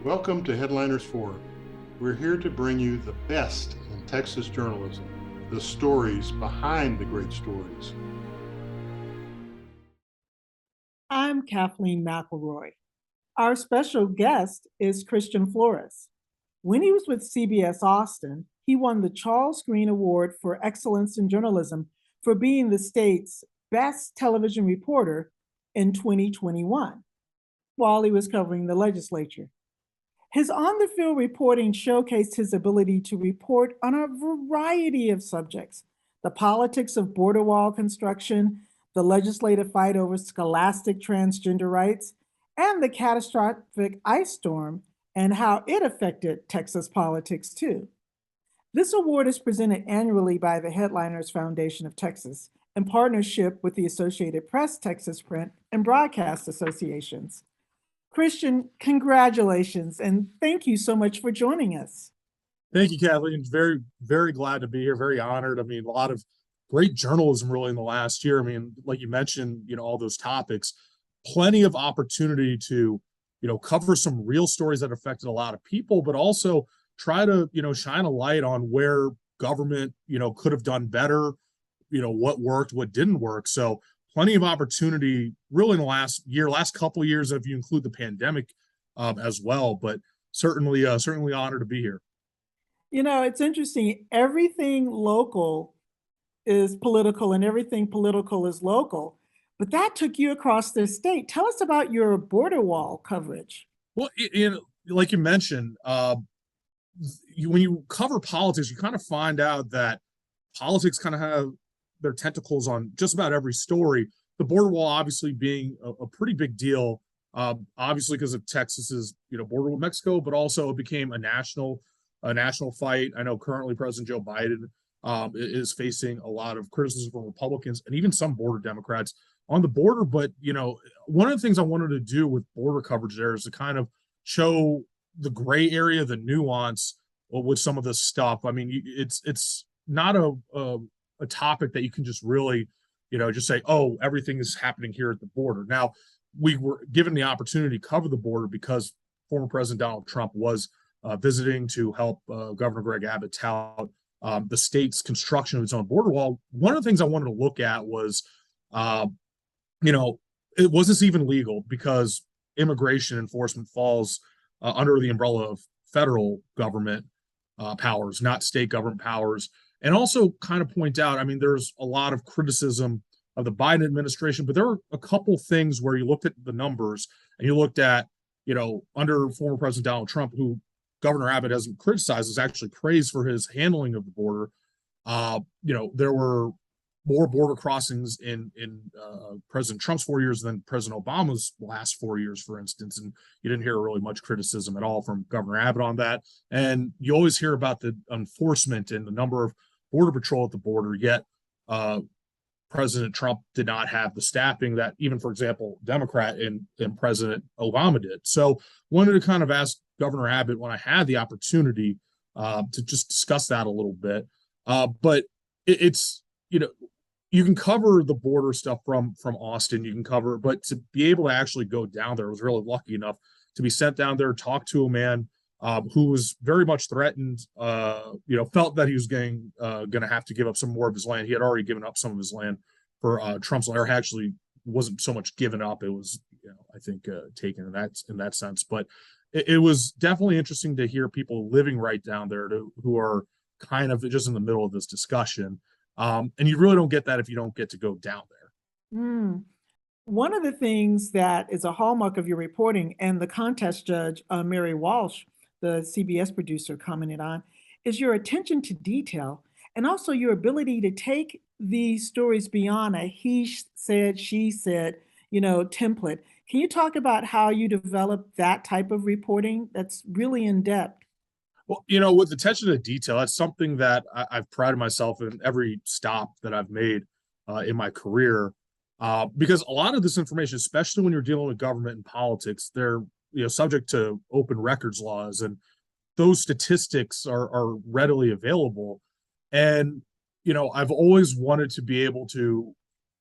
Welcome to Headliners 4. We're here to bring you the best in Texas journalism, the stories behind the great stories. I'm Kathleen McElroy. Our special guest is Christian Flores. When he was with CBS Austin, he won the Charles Green Award for Excellence in Journalism for being the state's best television reporter in 2021 while he was covering the legislature. His on the field reporting showcased his ability to report on a variety of subjects: the politics of border wall construction, the legislative fight over scholastic transgender rights, and the catastrophic ice storm and how it affected Texas politics too. This award is presented annually by the Headliners Foundation of Texas in partnership with the Associated Press, Texas Print, and Broadcast Associations. Christian, congratulations, and thank you so much for joining us. Thank you, Kathleen. Very, very glad to be here. Very honored. I mean, a lot of great journalism really in the last year. I mean, like you mentioned, all those topics, plenty of opportunity to, cover some real stories that affected a lot of people, but also try to, shine a light on where government, could have done better, what worked, what didn't work. So plenty of opportunity really in the last couple of years, if you include the pandemic as well, but certainly honored to be here. It's interesting. Everything local is political and everything political is local, but that took you across the state. Tell us about your border wall coverage. Well, like you mentioned, when you cover politics, you kind of find out that politics kind of have their tentacles on just about every story. The border wall obviously being a pretty big deal, obviously because of Texas's border with Mexico, but also it became a national fight. I know currently President Joe Biden is facing a lot of criticism from Republicans and even some border Democrats on the border. But one of the things I wanted to do with border coverage there is to kind of show the gray area, the nuance with some of this stuff. I mean, it's not a topic that you can just really, just say, oh, everything is happening here at the border. Now, we were given the opportunity to cover the border because former President Donald Trump was visiting to help Governor Greg Abbott tout the state's construction of its own border wall. One of the things I wanted to look at was, was this even legal? Because immigration enforcement falls under the umbrella of federal government powers, not state government powers. And also kind of point out, I mean, there's a lot of criticism of the Biden administration, but there were a couple things where you looked at the numbers and you looked at, under former President Donald Trump, who Governor Abbott hasn't criticized, is actually praised for his handling of the border. There were more border crossings in President Trump's 4 years than President Obama's last 4 years, for instance. And you didn't hear really much criticism at all from Governor Abbott on that. And you always hear about the enforcement and the number of border patrol at the border, yet President Trump did not have the staffing that even, for example, Democrat and President Obama did. So wanted to kind of ask Governor Abbott when I had the opportunity to just discuss that a little bit. But it's, you can cover the border stuff from Austin, you can cover, but to be able to actually go down there, I was really lucky enough to be sent down there, talk to a man who was very much threatened, felt that he was going to have to give up some more of his land. He had already given up some of his land for Trump's land, or actually wasn't so much given up. It was, I think, taken in that sense. But it was definitely interesting to hear people living right down there who are kind of just in the middle of this discussion. And you really don't get that if you don't get to go down there. One of the things that is a hallmark of your reporting, and the contest judge, Mary Walsh, the CBS producer, commented on, is your attention to detail and also your ability to take these stories beyond a he said, she said, template. Can you talk about how you develop that type of reporting that's really in depth? Well, with attention to detail, that's something that I've prided myself in every stop that I've made in my career, because a lot of this information, especially when you're dealing with government and politics, they're subject to open records laws, and those statistics are readily available. And I've always wanted to be able to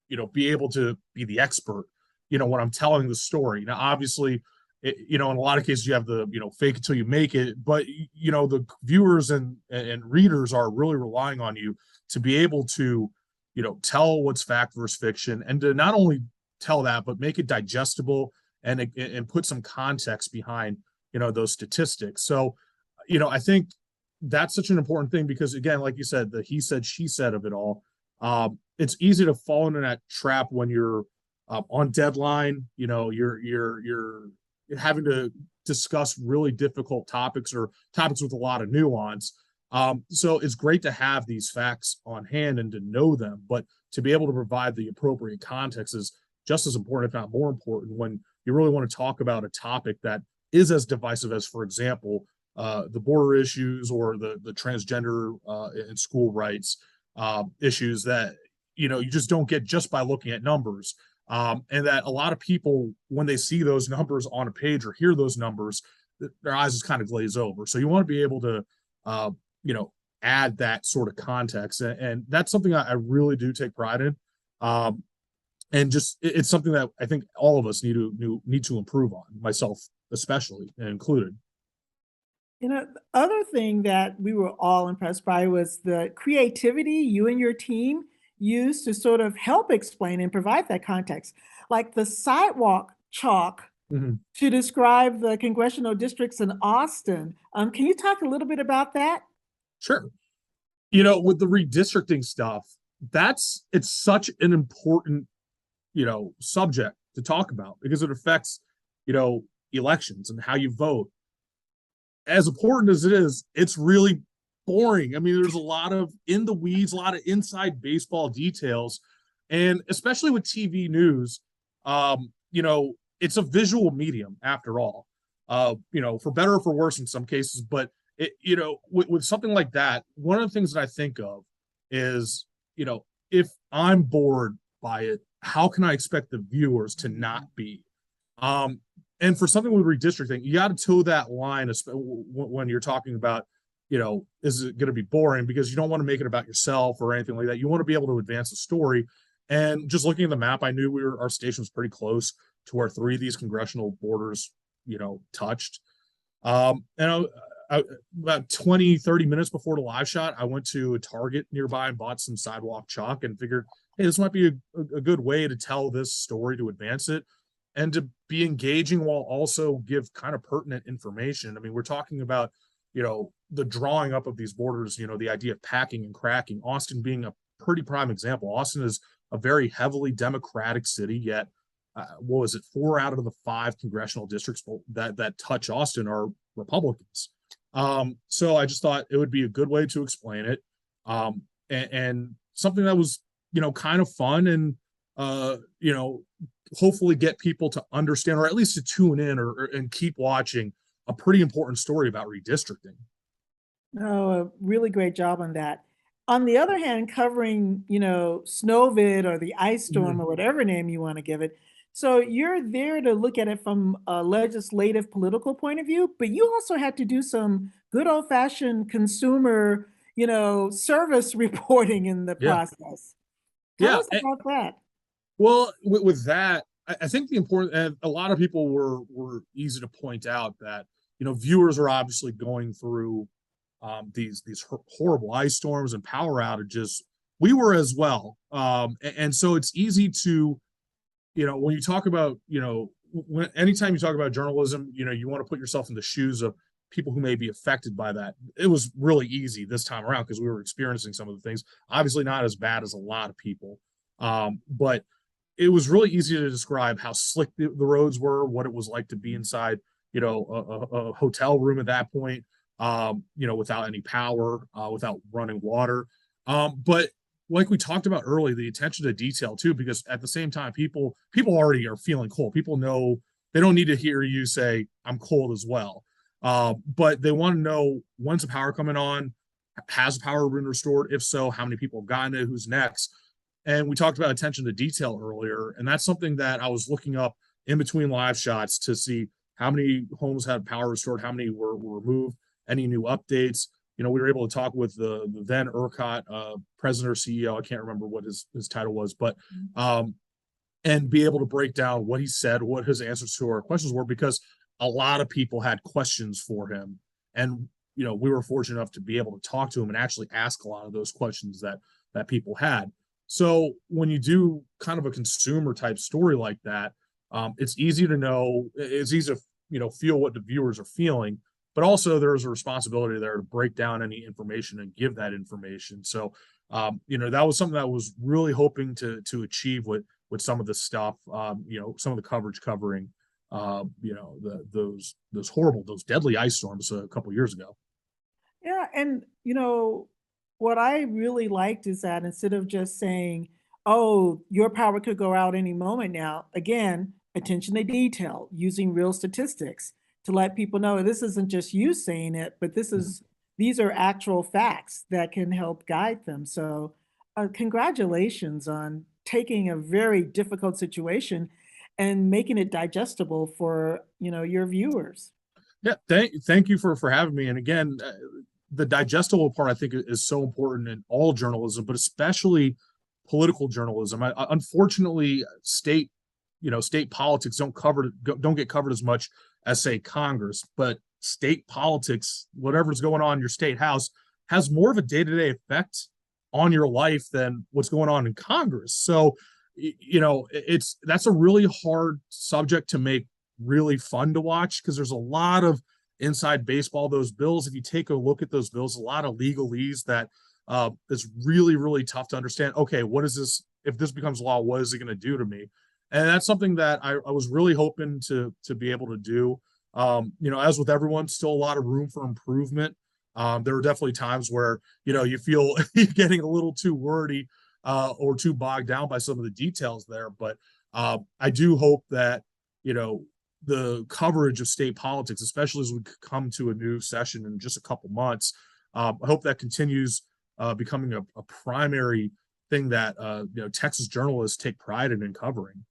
be the expert when I'm telling the story. Now, obviously, in a lot of cases you have the, fake until you make it, but the viewers and readers are really relying on you to be able to, tell what's fact versus fiction, and to not only tell that, but make it digestible and put some context behind, those statistics. So, I think that's such an important thing, because again, like you said, the he said, she said of it all. It's easy to fall into that trap when you're on deadline. You're having to discuss really difficult topics, or topics with a lot of nuance. So it's great to have these facts on hand and to know them, but to be able to provide the appropriate context is just as important, if not more important, when you really want to talk about a topic that is as divisive as, for example, the border issues, or the transgender and school rights issues that you just don't get just by looking at numbers, and that a lot of people, when they see those numbers on a page or hear those numbers, their eyes just kind of glaze over. So you want to be able to add that sort of context, and that's something I really do take pride in, and just it's something that I think all of us need to improve on, myself especially included. The other thing that we were all impressed by was the creativity you and your team used to sort of help explain and provide that context. Like the sidewalk chalk Mhm. to describe the congressional districts in Austin. Can you talk a little bit about that? Sure. With the redistricting stuff, it's such an important, subject to talk about, because it affects, elections and how you vote. As important as it is, it's really boring. I mean, there's a lot of in the weeds, a lot of inside baseball details, and especially with TV news, it's a visual medium after all. For better or for worse in some cases, but with something like that, one of the things that I think of is, if I'm bored by it, how can I expect the viewers to not be? And for something with redistricting, you got to toe that line when you're talking about, is it going to be boring? Because you don't want to make it about yourself or anything like that. You want to be able to advance the story. And just looking at the map, I knew our station was pretty close to where 3 of these congressional borders, touched. And about 20, 30 minutes before the live shot, I went to a Target nearby and bought some sidewalk chalk and figured, hey, this might be a good way to tell this story, to advance it, and to be engaging while also give kind of pertinent information. I mean, we're talking about, the drawing up of these borders, the idea of packing and cracking, Austin being a pretty prime example. Austin is a very heavily Democratic city, yet, what was it, 4 out of the 5 congressional districts that touch Austin are Republicans. So I just thought it would be a good way to explain it, and something that was, kind of fun, and, hopefully get people to understand, or at least to tune in and keep watching a pretty important story about redistricting. Oh, a really great job on that. On the other hand, covering, Snowvid or the ice storm or whatever name you want to give it. So you're there to look at it from a legislative political point of view, but you also had to do some good old-fashioned consumer, service reporting in the Yeah. process. Tell Yeah. us about that. Well, with that, I think the important, and a lot of people were easy to point out that, viewers are obviously going through these horrible ice storms and power outages. We were as well. And so it's easy to, when you talk about, anytime you talk about journalism, you want to put yourself in the shoes of people who may be affected by that. It was really easy this time around because we were experiencing some of the things, obviously not as bad as a lot of people. But it was really easy to describe how slick the roads were, what it was like to be inside, a hotel room at that point, without any power, without running water. But like we talked about earlier, the attention to detail too, because at the same time, people already are feeling cold. People know they don't need to hear you say, I'm cold as well. But they want to know, when's the power coming on? Has the power been restored? If so, how many people have gotten it? Who's next? And we talked about attention to detail earlier, and that's something that I was looking up in between live shots to see how many homes had power restored, how many were removed, any new updates. We were able to talk with the then ERCOT president or CEO, I can't remember what his title was, but and be able to break down what he said, what his answers to our questions were, because a lot of people had questions for him. And, we were fortunate enough to be able to talk to him and actually ask a lot of those questions that people had. So when you do kind of a consumer type story like that, it's easy to know, it's easy to, feel what the viewers are feeling, but also there's a responsibility there to break down any information and give that information. So, that was something that I was really hoping to achieve with some of the stuff, some of the coverage covering, those those deadly ice storms a couple years ago. Yeah, and what I really liked is that instead of just saying, "Oh, your power could go out any moment now," again, attention to detail, using real statistics to let people know this isn't just you saying it, but these are actual facts that can help guide them. So, congratulations on taking a very difficult situation and making it digestible for, your viewers. Yeah, thank you for having me. And again, the digestible part I think is so important in all journalism, but especially political journalism. Unfortunately, state politics don't get covered as much as say Congress, but state politics, whatever's going on in your state house, has more of a day-to-day effect on your life than what's going on in Congress. So, that's a really hard subject to make really fun to watch because there's a lot of inside baseball. Those bills, if you take a look at those bills, a lot of legalese that is really, really tough to understand. Okay, what is this? If this becomes law, what is it going to do to me? And that's something that I was really hoping to be able to do. As with everyone, still a lot of room for improvement. There are definitely times where you feel you're getting a little too wordy or too bogged down by some of the details there. But I do hope that the coverage of state politics, especially as we come to a new session in just a couple months, I hope that continues becoming a primary thing that Texas journalists take pride in covering.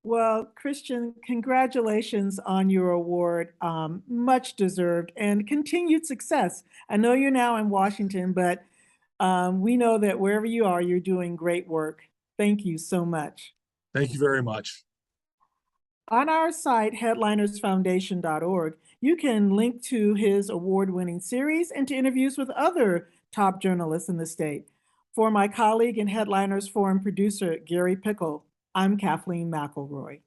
Well, Christian, congratulations on your award. Much deserved and continued success. I know you're now in Washington, but we know that wherever you are, you're doing great work. Thank you so much. Thank you very much. On our site, headlinersfoundation.org, you can link to his award-winning series and to interviews with other top journalists in the state. For my colleague and Headliners Forum producer, Gary Pickle, I'm Kathleen McElroy.